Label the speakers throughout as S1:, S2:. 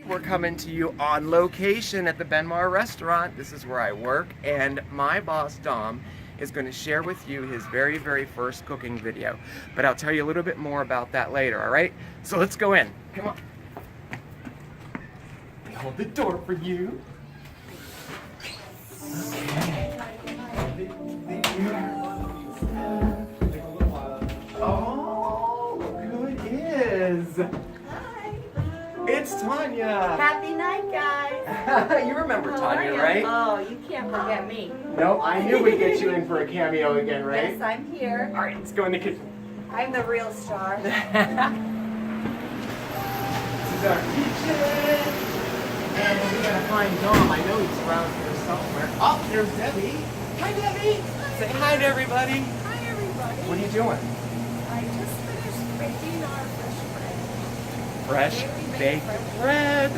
S1: We're coming to you on location at the Benmar restaurant. This is where I work, and my boss Dom is going to share with you his very first cooking video. But I'll tell you a little bit more about that later, all right? So let's go in. Come on. I hold the door for you. Okay. Oh, look who it is. It's Tanya!
S2: Happy night, guys!
S1: You remember Tanya, right?
S2: Oh, you can't forget me.
S1: No, I knew we'd get you in for a cameo again, right?
S2: Yes, I'm here.
S1: Alright, let's go in the kitchen.
S2: I'm the real star.
S1: This is our kitchen. And we gotta find Dom. I know he's around here somewhere. Oh, there's Debbie. Hi, Debbie! Say hi to everybody.
S2: Hi, everybody.
S1: What are you doing?
S2: I just finished baking our
S1: Fresh baked bread.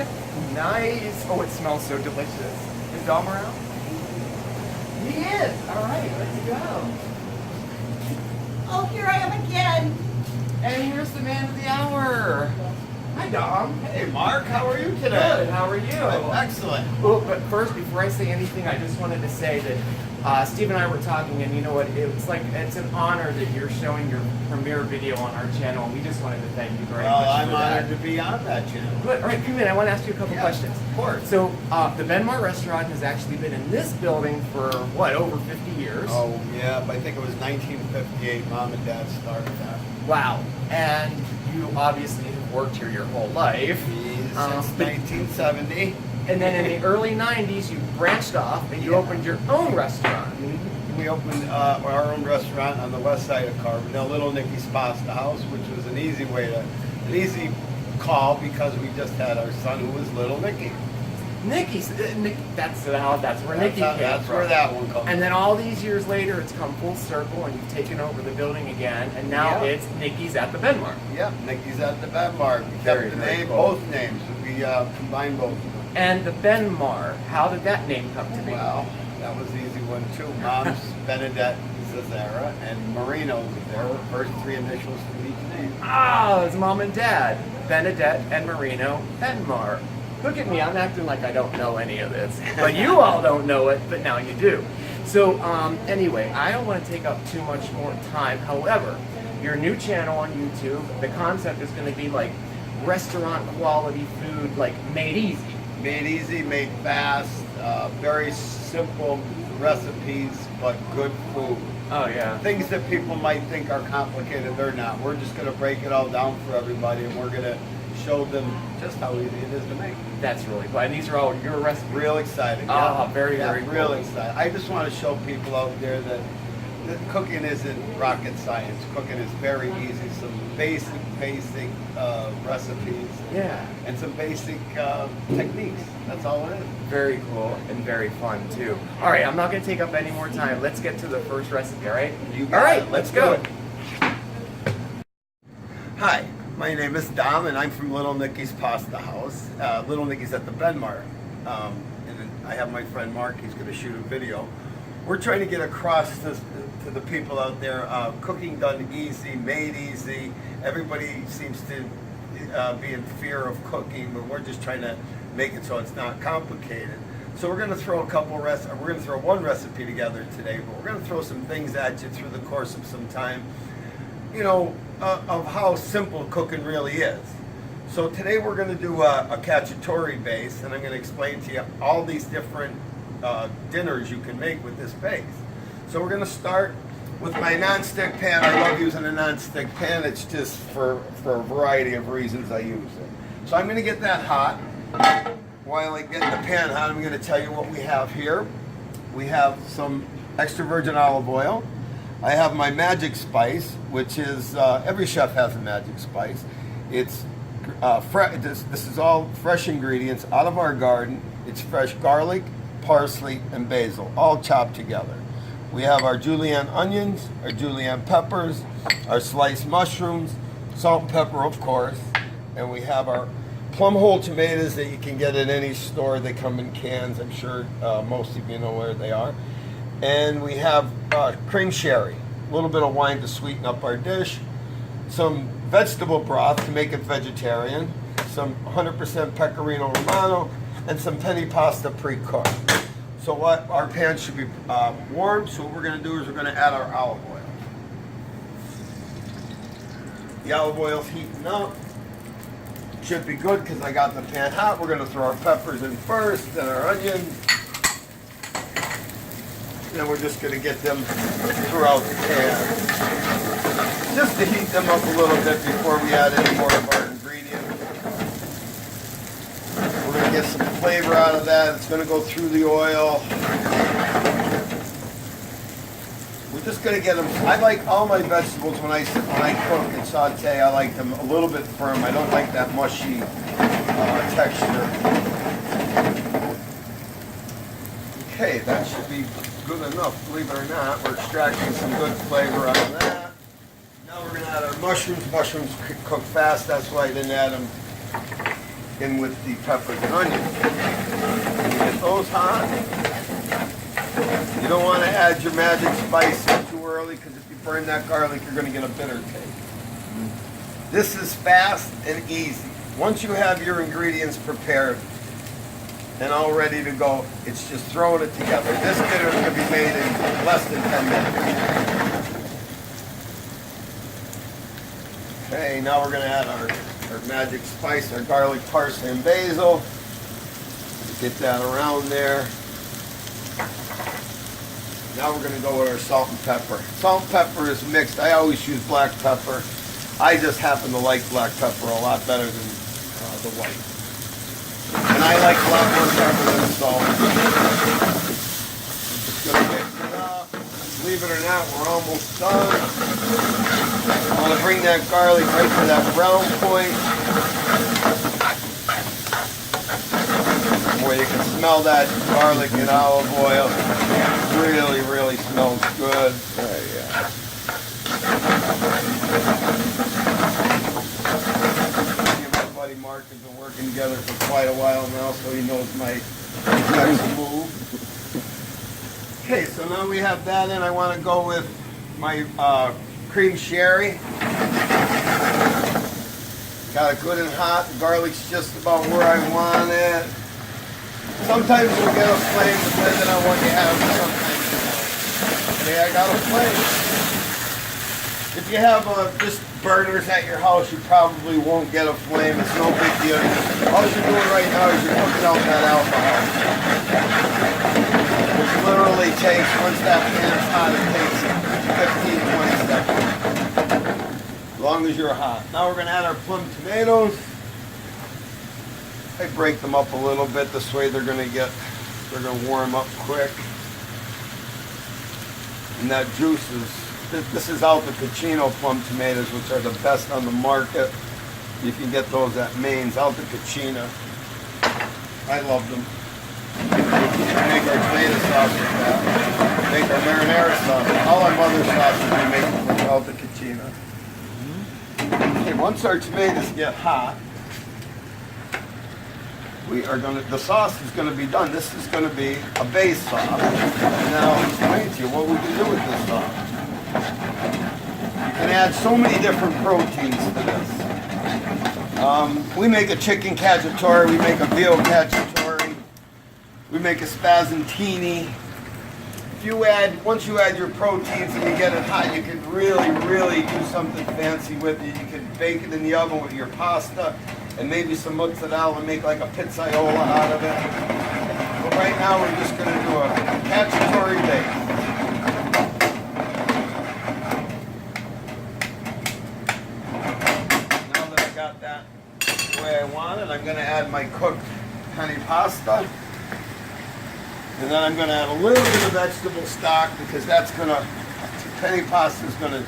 S1: Nice. Oh, it smells so delicious. Is Dom around? He is. All right, let's go.
S2: Oh, here I am again.
S1: And here's the man of the hour. Hi, Dom.
S3: Hey, Mark, how are you today?
S1: Good. How are you?
S3: Excellent.
S1: Well, but first, before I say anything, I just wanted to say that Steve and I were talking, and you know what? It's an honor that you're showing your premiere video on our channel. And we just wanted to thank you very much.
S3: Well, I'm
S1: for
S3: honored
S1: that.
S3: to be on that channel.
S1: Good. All right, come in. I want to ask you a couple questions.
S3: Of course.
S1: So, the Benmar restaurant has actually been in this building for, what, over 50 years?
S3: Oh, yeah, but I think it was 1958. Mom and Dad started that.
S1: Wow. And you obviously have worked here your whole life.
S3: Since 1970.
S1: And then in the early 90s, you branched off and you opened your own restaurant.
S3: We opened our own restaurant on the west side of Carbondale, Little Nicky's Pasta House, which was an easy call because we just had our son who was Little Nicky.
S1: Nicky's, that's where Nicky came
S3: That's
S1: from.
S3: where that one comes
S1: And then all these years later, it's come full circle, and you've taken over the building again, and now it's Nicky's at the Benmar.
S3: Yep, Nicky's at the Benmar. We
S1: Very,
S3: kept the
S1: very
S3: name,
S1: cool.
S3: both names. We combined both of them.
S1: And the Benmar, how did that name come to be?
S3: Well, that was the easy one too. Mom's Benedette Cesara and Marino. Their first three initials from each name.
S1: Ah, it's Mom and Dad, Benedette and Marino Benmar. Look at me, I'm acting like I don't know any of this. But you all don't know it, but now you do. So anyway, I don't want to take up too much more time. However, your new channel on YouTube, the concept is going to be like restaurant quality food, like made easy.
S3: Made easy, made fast, very simple recipes, but good food.
S1: Oh yeah.
S3: Things that people might think are complicated, they're not. We're just going to break it all down for everybody, and we're going to show them just how easy it is to make.
S1: That's really cool. And these are all your recipes.
S3: Real exciting.
S1: Ah, very cool.
S3: Real exciting. I just want to show people out there that cooking isn't rocket science. Cooking is very easy. Some basic recipes.
S1: Yeah.
S3: And some basic techniques. That's all it is.
S1: Very cool and very fun too. All right, I'm not going to take up any more time. Let's get to the first recipe, all right?
S3: You
S1: All
S3: got
S1: right,
S3: it.
S1: let's go.
S3: Hi, my name is Dom, and I'm from Little Nicky's Pasta House. Little Nicky's at the Benmar. And I have my friend Mark. He's going to shoot a video. We're trying to get across this to the people out there. Cooking done easy, made easy. Everybody seems to be in fear of cooking, but we're just trying to make it so it's not complicated. So we're going to throw we're going to throw one recipe together today, but we're going to throw some things at you through the course of some time, you know, of how simple cooking really is. So today we're going to do a Cacciatore base, and I'm going to explain to you all these different dinners you can make with this base. So we're going to start with my non-stick pan. I love using a non-stick pan. It's just for a variety of reasons I use it. So I'm going to get that hot. While I get the pan hot, I'm going to tell you what we have here. We have some extra virgin olive oil. I have my magic spice, which is, every chef has a magic spice. It's this is all fresh ingredients out of our garden. It's fresh garlic, parsley, and basil, all chopped together. We have our julienne onions, our julienne peppers, our sliced mushrooms, salt and pepper, of course, and we have our plum hole tomatoes that you can get at any store. They come in cans. I'm sure most of you know where they are. And we have cream sherry, a little bit of wine to sweeten up our dish, some vegetable broth to make it vegetarian, some 100% pecorino romano, and some penne pasta pre-cooked. So what our pan should be warm. So what we're going to do is we're going to add our olive oil. The olive oil's heating up. Should be good because I got the pan hot. We're going to throw our peppers in first, then our onions. And then we're just going to get them throughout the pan. Just to heat them up a little bit before we add any more of our ingredients. We're going to get some flavor out of that. It's going to go through the oil. We're just going to get them. I like all my vegetables when I cook and saute. I like them a little bit firm. I don't like that mushy texture. Okay, that should be good enough. Believe it or not, we're extracting some good flavor out of that. Now we're going to add our mushrooms. Mushrooms cook fast. That's why I didn't add them in with the peppers and onions. Get those hot. You don't want to add your magic spice too early because if you burn that garlic, you're going to get a bitter taste. This is fast and easy. Once you have your ingredients prepared and all ready to go, it's just throwing it together. This dinner is going to be made in less than 10 minutes. Okay, now we're going to add our magic spice, our garlic, parsley, and basil. Get that around there. Now we're going to go with our salt and pepper. Salt and pepper is mixed. I always use black pepper. I just happen to like black pepper a lot better than the white. And I like a lot more pepper than salt. Just going to mix it up. Believe it or not, we're almost done. I want to bring that garlic right to that brown point. Where you can smell that garlic and olive oil. Really, really smells good. Yeah. Me and my buddy Mark have been working together for quite a while now, so he knows my next move. Okay, so now we have that in. I want to go with my cream sherry. Got it good and hot. The garlic's just about where I want it. Sometimes you'll get a flame depending on what you have. Sometimes you won't. Okay, I got a flame. If you have just burners at your house, you probably won't get a flame. It's no big deal. All you're doing right now is you're cooking out that alcohol. Which literally takes, once that pan's hot, it takes 15, 20 seconds. As long as you're hot. Now we're going to add our plum tomatoes. I break them up a little bit. This way they're going to warm up quick. And that juice this is Alta Caccino plum tomatoes, which are the best on the market. You can get those at Maine's, Alta Caccino. I love them. We make our tomato sauce with that. Make our marinara sauce. All our mother sauces we make with Alta Caccino. Okay, once our tomatoes get hot, the sauce is going to be done. This is going to be a base sauce. And now I'll explain to you what we can do with this sauce. You can add so many different proteins to this. We make a chicken cacciatore, we make a veal cacciatore, we make a spazzantini. Once you add your proteins and you get it hot, you can really, really do something fancy with it. You can bake it in the oven with your pasta and maybe some mozzarella and make like a pizzaiola out of it. But right now we're just going to do a cacciatore bake. Now that I got that the way I want it, I'm going to add my cooked penne pasta. And then I'm going to add a little bit of vegetable stock because penne pasta is going to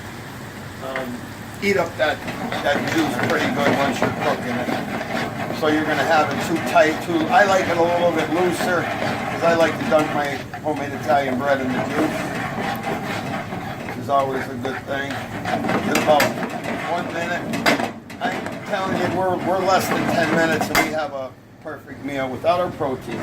S3: eat up that juice pretty good once you're cooking it. So you're going to have it too tight, I like it a little bit looser because I like to dunk my homemade Italian bread in the juice, which is always a good thing. In about 1 minute, I'm telling you, we're less than 10 minutes and we have a perfect meal without our protein.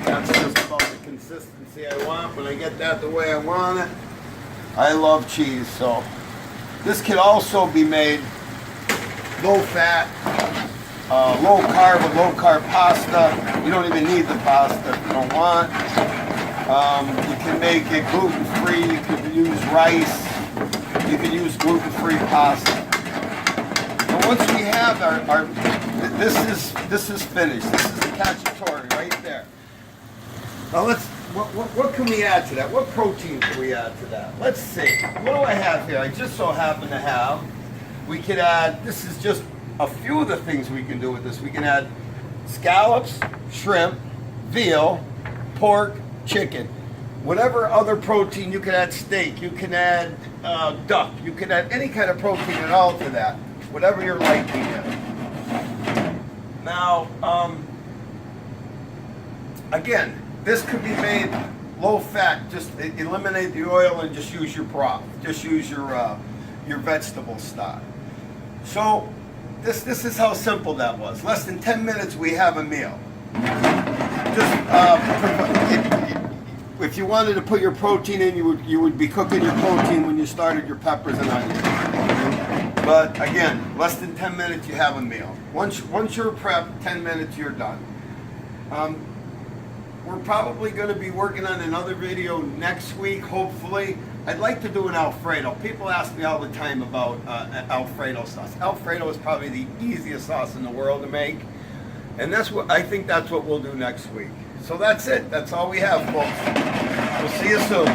S3: That's just about the consistency I want. When I get that the way I want it, I love cheese, so this can also be made low fat, low carb with low carb pasta. You don't even need the pasta if you don't want. You can make it gluten free. You can use rice. You can use gluten free pasta. And once we have our this is finished. This is the cacciatore right there. Now what can we add to that? What protein can we add to that? Let's see. What do I have here? I just so happen to have. We could add. This is just a few of the things we can do with this. We can add scallops, shrimp, veal, pork, chicken. Whatever other protein, you can add steak, you can add duck, you can add any kind of protein at all to that. Whatever your liking is. Now, again, this could be made low fat. Just eliminate the oil and just use your broth. Just use your vegetable stock. So this is how simple that was. Less than 10 minutes, we have a meal. Just if you wanted to put your protein in, you would be cooking your protein when you started your peppers and onions. But again, less than 10 minutes, you have a meal. Once you're prepped, 10 minutes, you're done. We're probably going to be working on another video next week, hopefully. I'd like to do an Alfredo. People ask me all the time about Alfredo sauce. Alfredo is probably the easiest sauce in the world to make. And I think that's what we'll do next week. So that's it. That's all we have, folks. We'll see you soon.